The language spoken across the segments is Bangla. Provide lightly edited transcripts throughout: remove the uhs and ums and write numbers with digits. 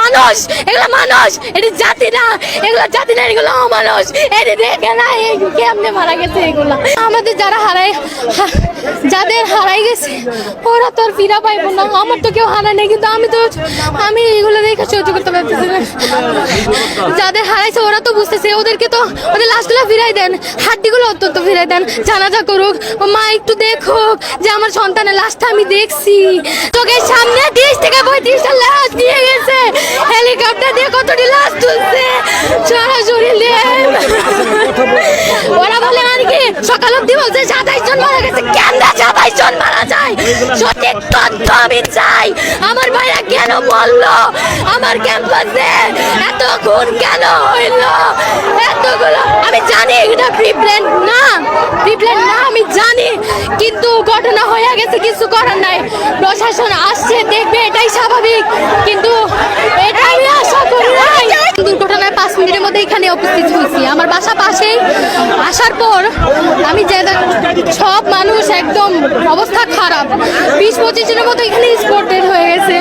মানুষ, এগুলো মানুষ, এটি জাতি না, এগুলো জাতি না, এগুলো অমানুষ। এটি দেখে না কেমনে মারা গেছে এগুলা। আমাদের যারা যাদের হারাই গেছে ওরা তো আর ফিরা পাইবো না। আমার তো কেউ হারায় নাই, কিন্তু আমি এগুলো দেখে সহ্য করতে পারতেছি না। যাদের হারাইছে ওরা তো বুঝতেছে, ওদেরকে তো ওদের লাশগুলো ফিরাই দেন, হাড্ডিগুলো অত্যন্ত ফিরাই দেন, জানাজা করুক, মা একটু দেখুক যে আমার সন্তানের লাশটা আমি দেখছি। চোখের সামনে 30 থেকে 35টা লাশ দিয়ে গেছে, হেলিকপ্টার দিয়ে কতটি লাশ তুলছে সরাসরি। ওরা বলে আর কি সকাল অব্দি বলছে 27 জন মারা গেছে। কেন 27 জন মারা যায়? সঠিক তথ্য আমি চাই। আমার ভাইরা কেন বললো? আমার ক্যাম্পাসে এত খুন কেন হইলো? এতগুলো আমি জানি এটা প্রিপ্ল্যান না, আমি জানি, কিন্তু ঘটনা হয়ে গেছে, কিছু করার নাই। প্রশাসন আসছে, দেখবে, এটাই স্বাভাবিক, কিন্তু এটা আমি আশা করি নাই। দুর্ঘটনায় 5 মিনিটের মধ্যে এখানে উপস্থিত হয়েছি, আমার বাসা পাশেই। আসার পর আমি যে সব মানুষ একদম অবস্থা খারাপ, 20-25 জনের মতো এখানে স্পটেড হয়ে গেছে।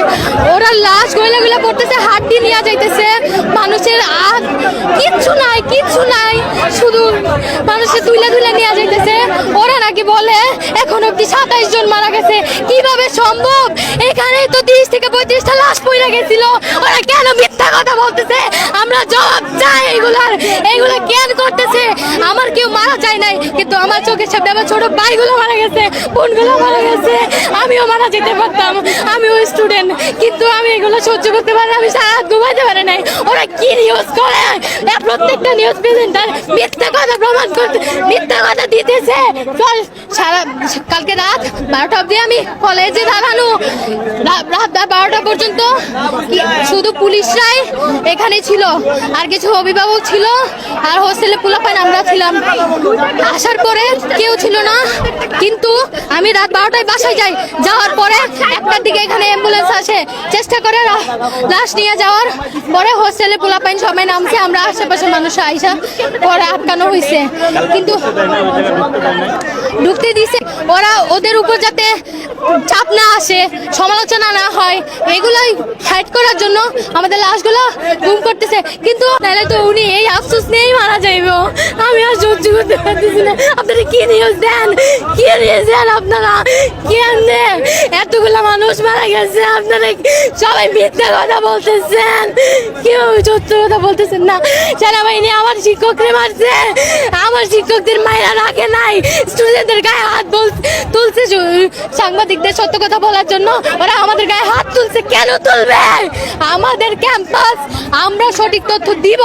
ওরা লাশ গয়লাগুলা পড়তেছে, হাড্ডি নিয়ে যাইতেছে, মানুষের কিচ্ছু নাই, শুধু মানুষের তুলে নিয়ে যাইতেছে। ওরা নাকি বলে এখন অব্দি 27 জন মারা গেছে। কিভাবে সম্ভব? এখানে তো 30 থেকে 35টা লাশ পড়ে গেছিল। ওরা কেন মিথ্যা কথা বলতেছে? আমরা জবাব চাই এইগুলা কেন করতেছে? আমার কেউ মারা যায় নাই, কিন্তু আমার চোখের সামনে আমার ছোট ভাইগুলো মারা গেছে, বোনগুলো মারা গেছে। আমিও মারা যেতে পারতাম, আমিও স্টুডেন্ট, কিন্তু আমি এগুলো সহ্য করতে পারি না। আমি সারা রাত ঘুমাইতে পারি নাই। ওরা কি নিউজ করে? প্রত্যেকটা নিউজ প্রেজেন্টার মিথ্যা কথা প্রমাণ করতে, মিথ্যা কথা দিতেছে। কালকে রাত 12টা অব্দি আমি কলেজে দাঁড়ানো, রাত 12টা পর্যন্ত শুধু পুলিশরাই এখানে ছিল, আর কিছু অভিভাবক ছিল, আর হোস্টেলে পোলাপান আমরা ছিলাম। আসার পরে কেউ ছিল না, কিন্তু আমি রাত 12টায় বাসায় যাওয়ার পরে 1টার দিকে এখানে অ্যাম্বুলেন্স আসে, চেষ্টা করে লাশ নিয়ে যাওয়ার পরে হোস্টেলে পোলাপান সবাই নামছে, আমরা আশেপাশে মানুষ আইসা পরে আটকানো হয়েছে, কিন্তু ঢুকতে দিছে। ওরা ওদের উপর যাতে চাপ না আসে, সমালোচনা না হয়, এগুলোই ফাইট করার জন্য আমাদের লাশগুলো গুম করতেছে। কিন্তু তাহলে তো উনি এই আফসোস নিয়েই মারা যাইব। আমি আর সহ্য করতে পারতেছি না। আপনারা কি নিউজ দেন? আপনারা কেমনে এতগুলো মানুষ মারা গেছে? আপনারা সবাই মিথ্যা কথা বলতেছেন, কেউ সত্য কথা বলতেছেন না। সেনাবাহিনী আমার শিক্ষকদের মারছে, আমার শিক্ষকদের মায়েরা রাখে নাই, স্টুডেন্টদের গায়ে হাত তুলছে সাংবাদিকদের সত্য কথা বলার জন্য। ওরা আমাদের গায়ে হাত তুলছে, কেন তুলবে? আমাদের ক্যাম্পাস, আমরা সঠিক তথ্য দিব।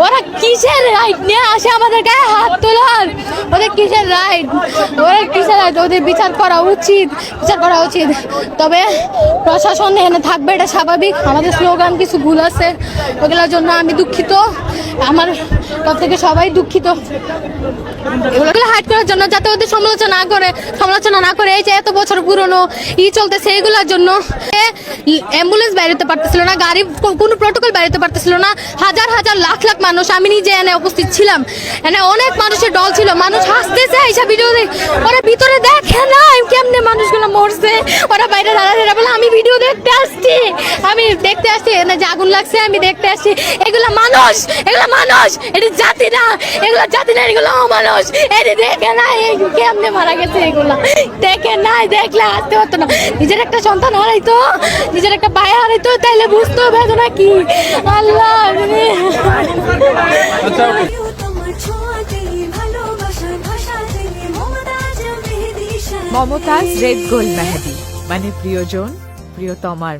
ওরা কিসের রাইট নিয়ে আসে আমাদের গায়ে হাত তোলার? ওদের কিসের রাইট? ওদের বিচার করা উচিত। তবে প্রশাসন এখানে থাকবে, এটা স্বাভাবিক। আমাদের স্লোগান কিছু ভুল আছে, ওগুলোর জন্য আমি দুঃখিত, আমার তরফ থেকে সবাই দুঃখিত। এগুলো হাইড করার জন্য, যাতে ওদের সমালোচনা না করে এই যে এত বছর পুরনো চলতেছে, এগুলোর জন্য অ্যাম্বুলেন্স বেরোতে পারতেছিল না, গাড়ি কোনো প্রটোকল বেরোতে পারতেছিল না। হাজার লাখ মানুষ, আমি নিজে এনে উপস্থিত ছিলাম, এনে অনেক মানুষের দল ছিল, মানুষ হাসতেছে এইসব ভিডিও। ওরা ভিতরে দেখে না কেমনে মানুষগুলো মরছে, ওরা বাইরে দাঁড়ায় বলে আমি ভিডিও দেখতে আসছি, এনে যে আগুন লাগছে আমি দেখতে আসছি। এগুলো মানুষ, এটি জাতি না, এগুলো জাতি না, এগুলো অমানুষ। এটি দেখে না কেমনে মারা গেছে, এগুলা দেখে নাই, দেখলে আসতে পারতো না। নিজের একটা সন্তান হারাইতো, নিজের একটা ভাই হারাইতো, তাইলে বুঝতো বেদনা কি। আল্লাহ মমতাজ রেড গোল্ড মেহেদি, মানে প্রিয়জন প্রিয়তমার।